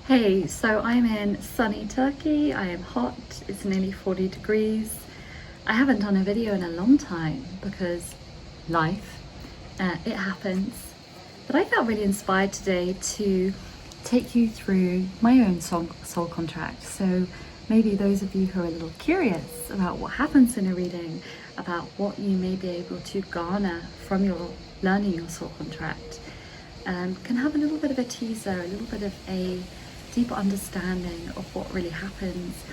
Hey, so I'm in sunny Turkey. I am hot, it's nearly 40 degrees. I haven't done a video in a long time because life, it happens. But I felt really inspired today to take you through my own soul contract. So maybe those of you who are a little curious about what happens in a reading, about what you may be able to garner from your learning your soul contract, can have a little bit of a teaser, a little bit of a deeper understanding of what really happens.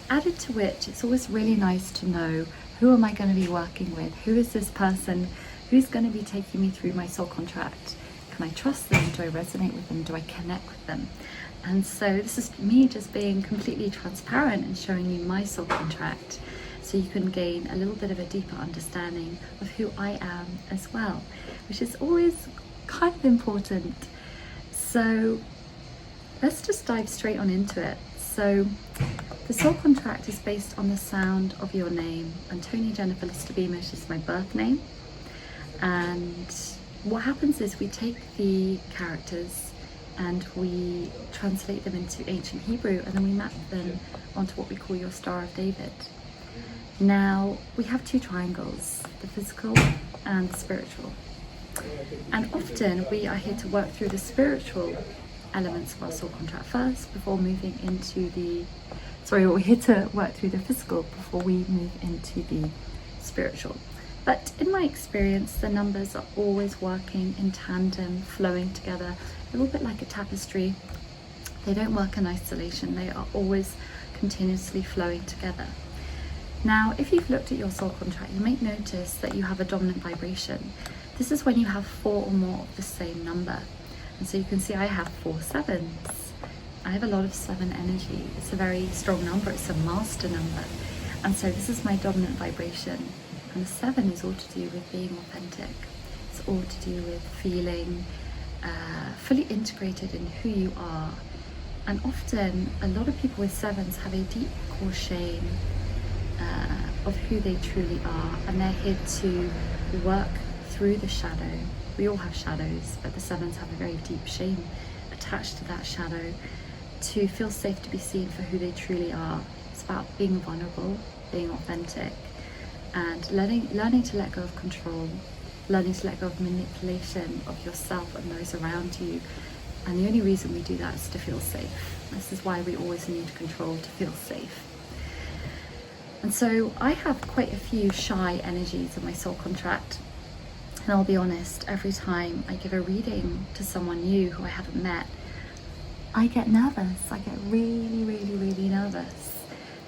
Added to which, it's always really nice to know, who am I going to be working with? Who is this person? Who's going to be taking me through my soul contract? Can I trust them? Do I resonate with them? Do I connect with them? And so this is me just being completely transparent and showing you my soul contract, so you can gain a little bit of a deeper understanding of who I am as well, which is always kind of important. So let's just dive straight on into it. So the soul contract is based on the sound of your name. Antonya Catahlinah Beamish is my birth name. And what happens is we take the characters and we translate them into ancient Hebrew, and then we map them onto what we call your Star of David. Now, we have two triangles, the physical and the spiritual. And often we are here to work through the spiritual elements of our soul contract first before moving into we're here to work through the physical before we move into the spiritual. But in my experience, the numbers are always working in tandem, flowing together, a little bit like a tapestry. They don't work in isolation, they are always continuously flowing together. Now, if you've looked at your soul contract, you may notice that you have a dominant vibration. This is when you have 4 or more of the same number. And so you can see I have 4 sevens. I have a lot of 7 energy. It's a very strong number, it's a master number. And so this is my dominant vibration. And the 7 is all to do with being authentic. It's all to do with feeling fully integrated in who you are. And often, a lot of people with 7s have a deep core shame of who they truly are. And they're here to work through the shadow. We all have shadows, but the 7s have a very deep shame attached to that shadow, to feel safe to be seen for who they truly are. It's about being vulnerable, being authentic, and learning to let go of control, learning to let go of manipulation of yourself and those around you. And the only reason we do that is to feel safe. This is why we always need control, to feel safe. And so I have quite a few shy energies in my soul contract. And I'll be honest, every time I give a reading to someone new who I haven't met, I get nervous. I get really, really, really nervous,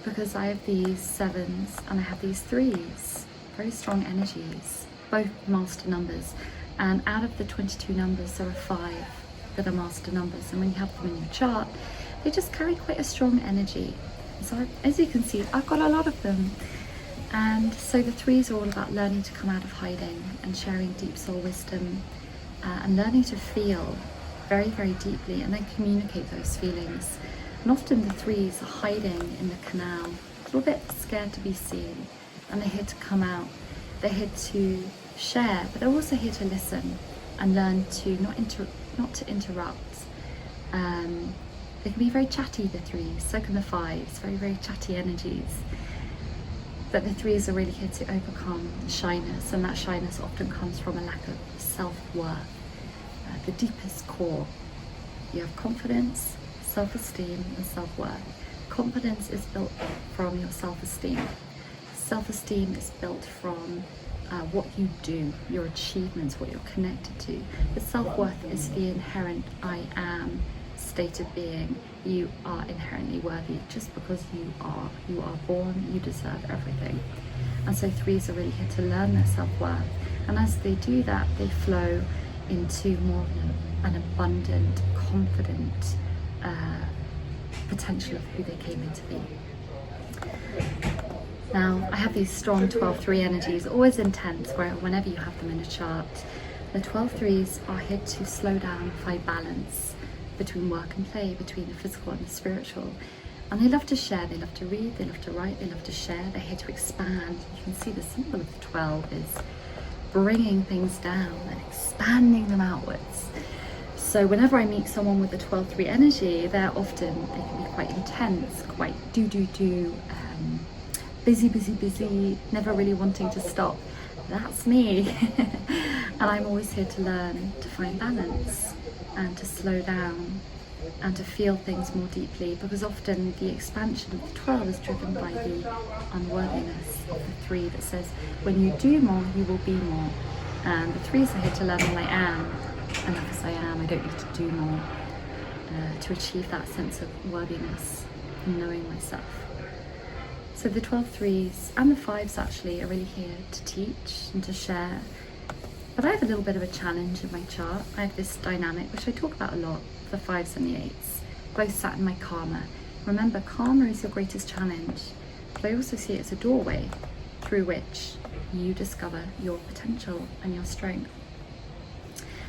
because I have these 7s and I have these 3s, very strong energies, both master numbers. And out of the 22 numbers, there are 5 that are master numbers. And when you have them in your chart, they just carry quite a strong energy. So as you can see, I've got a lot of them. And so the 3s are all about learning to come out of hiding and sharing deep soul wisdom, and learning to feel very, very deeply and then communicate those feelings. And often the 3s are hiding in the canal, a little bit scared to be seen, and they're here to come out. They're here to share, but they're also here to listen and learn to not to interrupt. They can be very chatty, the 3s, so can the 5s, very, very chatty energies. But the 3s are really here to overcome the shyness, and that shyness often comes from a lack of self-worth, the deepest core. You have confidence, self-esteem, and self-worth. Confidence is built from your self-esteem. Self-esteem is built from what you do, your achievements, what you're connected to. The self-worth is the inherent I am state of being. You are inherently worthy just because you are. You are born, you deserve everything. And so 3s are really here to learn their self-worth. And as they do that, they flow into more of an abundant, confident potential of who they came in to be. Now, I have these strong 12-3 energies, always intense, whenever you have them in a chart. The 12-3s are here to slow down, find balance between work and play, between the physical and the spiritual. And they love to share, they love to read, they love to write, they love to share. They're here to expand. You can see the symbol of the 12 is bringing things down and expanding them outwards. So whenever I meet someone with the 12-3 energy, they can be quite intense, quite busy, never really wanting to stop. That's me. And I'm always here to learn to find balance and to slow down and to feel things more deeply, because often the expansion of the 12 is driven by the unworthiness of the 3 that says, when you do more, you will be more. And the 3s are here to learn, well, I am enough as I am, I don't need to do more to achieve that sense of worthiness and knowing myself. So the 12-3s and the 5s actually are really here to teach and to share. But I have a little bit of a challenge in my chart. I have this dynamic, which I talk about a lot, the 5s and the 8s, both sat in my karma. Remember, karma is your greatest challenge, but I also see it as a doorway through which you discover your potential and your strength.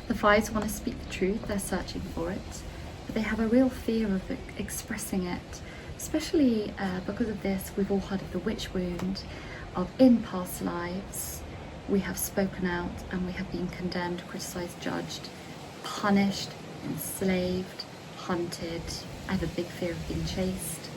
The 5s want to speak the truth, they're searching for it, but they have a real fear of expressing it, especially because of this. We've all heard of the witch wound of in past lives. We have spoken out and we have been condemned, criticized, judged, punished, enslaved, hunted. I have a big fear of being chased.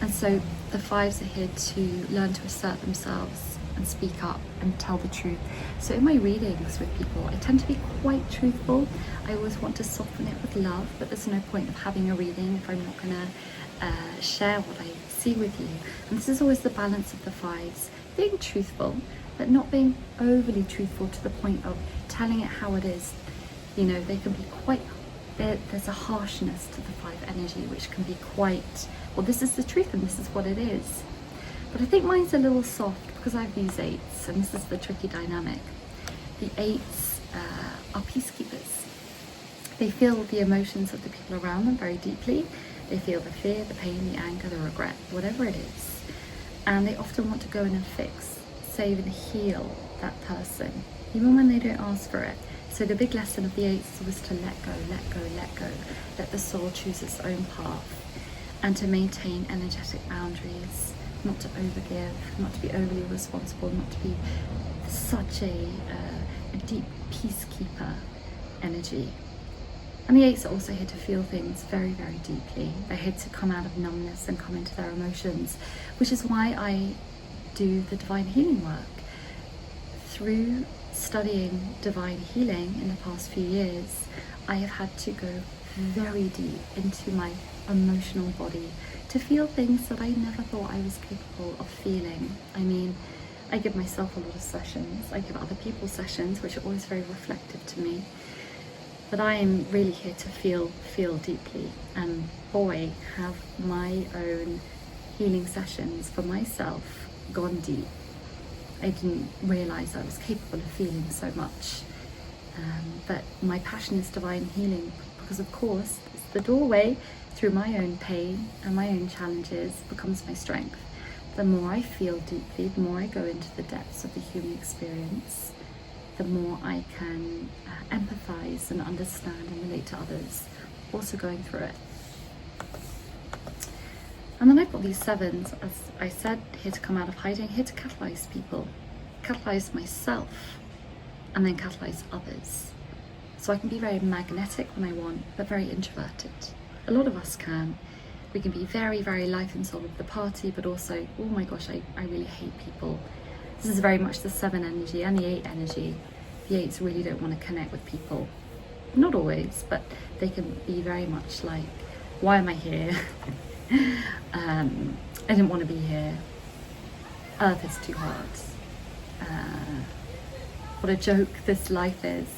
And so the 5s are here to learn to assert themselves and speak up and tell the truth. So in my readings with people, I tend to be quite truthful. I always want to soften it with love, but there's no point of having a reading if I'm not going to share what I see with you. And this is always the balance of the 5s, being truthful, but not being overly truthful to the point of telling it how it is. You know, they can be quite, there's a harshness to the 5 energy, which can be quite, well, this is the truth and this is what it is. But I think mine's a little soft because I have these 8s, and this is the tricky dynamic. The 8s are peacekeepers. They feel the emotions of the people around them very deeply. They feel the fear, the pain, the anger, the regret, whatever it is. And they often want to go in and fix, save and heal that person, even when they don't ask for it. So the big lesson of the 8s was to let go, let the soul choose its own path, and to maintain energetic boundaries, not to overgive, not to be overly responsible, not to be such a deep peacekeeper energy. And the 8s are also here to feel things very, very deeply. They're here to come out of numbness and come into their emotions, which is why I do the divine healing work. Through studying divine healing in the past few years, I have had to go very deep into my emotional body to feel things that I never thought I was capable of feeling. I mean, I give myself a lot of sessions, I give other people sessions, which are always very reflective to me. But I am really here to feel deeply, and boy, have my own healing sessions for myself gone deep. I didn't realise I was capable of feeling so much. But my passion is divine healing because, of course, it's the doorway through my own pain and my own challenges becomes my strength. The more I feel deeply, the more I go into the depths of the human experience, the more I can empathise and understand and relate to others also going through it. And then I've got these 7s, as I said, here to come out of hiding, here to catalyse people, catalyse myself, and then catalyse others. So I can be very magnetic when I want, but very introverted. A lot of us can. We can be very, very life and soul of the party, but also, oh my gosh, I really hate people. This is very much the 7 energy and the 8 energy. The 8s really don't want to connect with people. Not always, but they can be very much like, why am I here? I didn't want to be here. Earth is too hard. What a joke this life is.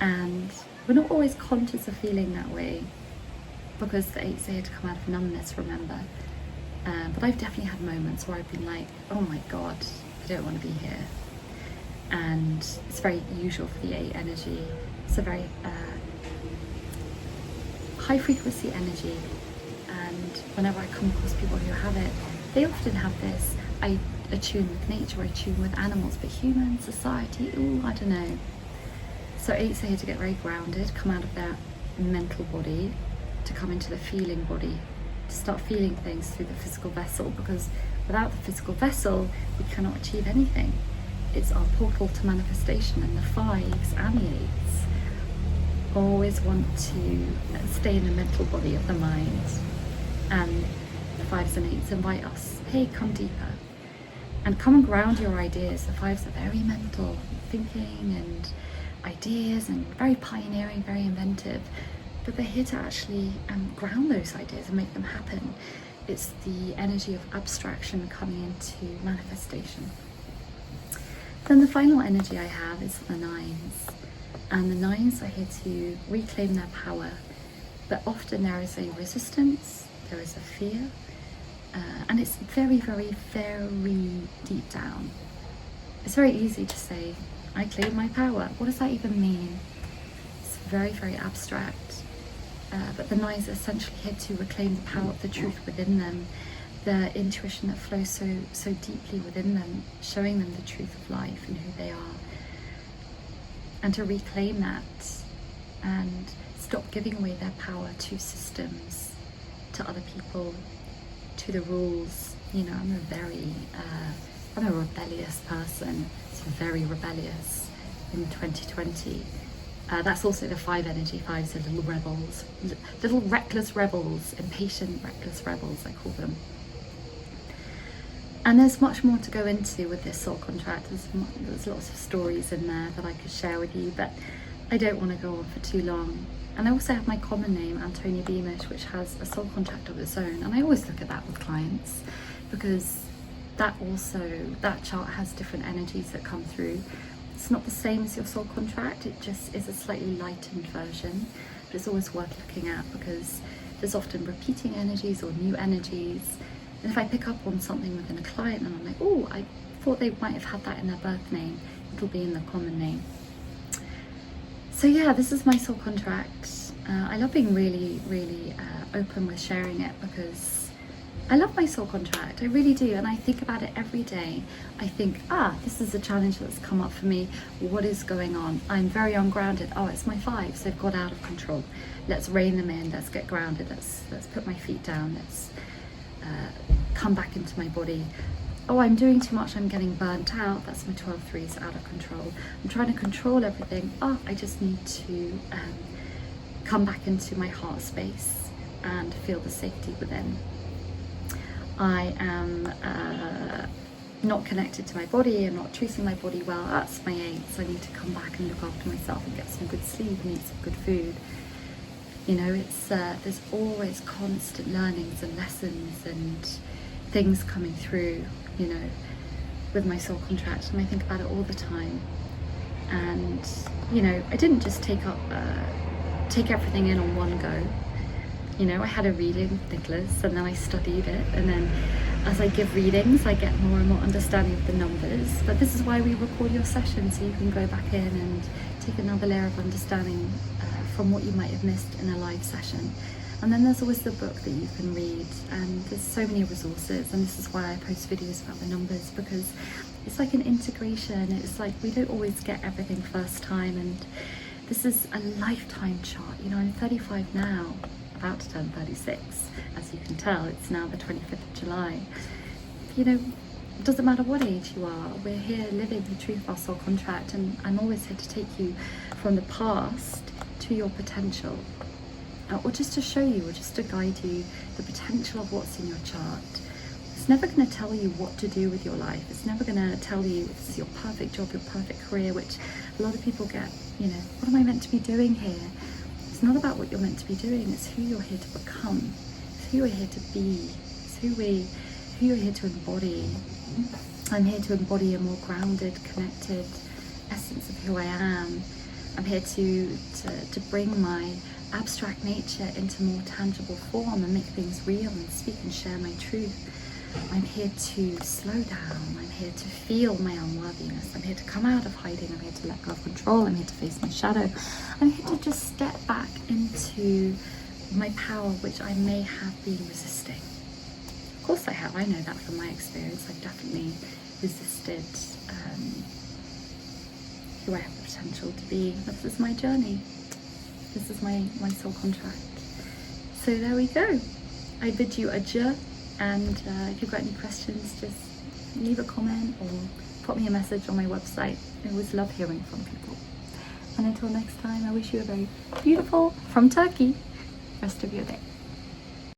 And we're not always conscious of feeling that way because the 8s are here to come out of numbness, remember. But I've definitely had moments where I've been like, oh my God, I don't want to be here. And it's very usual for the 8 energy. It's a very high frequency energy. And whenever I come across people who have it, they often have this. I attune with nature, I attune with animals, but human society, I don't know. So 8s are here to get very grounded, come out of their mental body, to come into the feeling body, to start feeling things through the physical vessel, because without the physical vessel, we cannot achieve anything. It's our portal to manifestation, and the 5s and the 8s always want to stay in the mental body of the mind. And the 5s and 8s invite us, hey, come deeper. And come and ground your ideas. The 5s are very mental, thinking and ideas, and very pioneering, very inventive. But they're here to actually ground those ideas and make them happen. It's the energy of abstraction coming into manifestation. Then the final energy I have is the 9s. And the 9s are here to reclaim their power. But often there is a resistance, there is a fear, and it's very, very, very deep down. It's very easy to say, I claim my power. What does that even mean? It's very, very abstract. But the 9s are essentially here to reclaim the power of the truth within them, their intuition that flows so deeply within them, showing them the truth of life and who they are. And to reclaim that and stop giving away their power to systems, to other people, to the rules. You know, I'm a rebellious person. So very rebellious in 2020. That's also the 5 energy. 5s are little rebels, little reckless rebels, impatient reckless rebels, I call them. And there's much more to go into with this soul contract. There's lots of stories in there that I could share with you, but I don't want to go on for too long. And I also have my common name, Antonya Beamish, which has a soul contract of its own. And I always look at that with clients, because that chart has different energies that come through. It's not the same as your soul contract, it just is a slightly lightened version, but it's always worth looking at, because there's often repeating energies or new energies. And if I pick up on something within a client and I'm like, oh, I thought they might have had that in their birth name, it'll be in the common name. So yeah, this is my soul contract. I love being really, really open with sharing it, because I love my soul contract, I really do, and I think about it every day. I think, this is a challenge that's come up for me. What is going on? I'm very ungrounded. Oh, it's my 5s, they've got out of control. Let's rein them in, let's get grounded, let's put my feet down, let's come back into my body. Oh, I'm doing too much, I'm getting burnt out. That's my 12-3s out of control. I'm trying to control everything. I just need to come back into my heart space and feel the safety within. I am not connected to my body and not treating my body well. That's my 8s. I need to come back and look after myself and get some good sleep and eat some good food. You know, it's there's always constant learnings and lessons and things coming through, you know, with my soul contract, and I think about it all the time. And you know, I didn't just take everything in on one go. You know, I had a reading with Nicholas, and then I studied it, and then as I give readings I get more and more understanding of the numbers. But this is why we record your session, so you can go back in and take another layer of understanding from what you might have missed in a live session. And then there's always the book that you can read, and there's so many resources, and this is why I post videos about the numbers, because it's like an integration. It's like we don't always get everything first time, and this is a lifetime chart. You know, I'm 35 now, about to turn 36, as you can tell. It's now the 25th of July. You know, it doesn't matter what age you are, we're here living the truth of our soul contract, and I'm always here to take you from the past to your potential, or just to show you, or just to guide you the potential of what's in your chart. It's never going to tell you what to do with your life. It's never going to tell you this is your perfect job, your perfect career, which a lot of people get, you know, what am I meant to be doing here? It's not about what you're meant to be doing, it's who you're here to become. It's who you're here to be. It's who you're here to embody. I'm here to embody a more grounded, connected essence of who I am. I'm here to bring my abstract nature into more tangible form and make things real and speak and share my truth. I'm here to slow down. I'm here to feel my unworthiness. I'm here to come out of hiding. I'm here to let go of control. I'm here to face my shadow. I'm here to just step back into my power, which I may have been resisting. Of course I have. I know that from my experience. I've definitely resisted who I have the potential to be. This is my journey. This is my soul contract. So there we go. I bid you adieu, and if you've got any questions, just leave a comment or put me a message on my website. I always love hearing from people. And until next time, I wish you a very beautiful, from Turkey, rest of your day.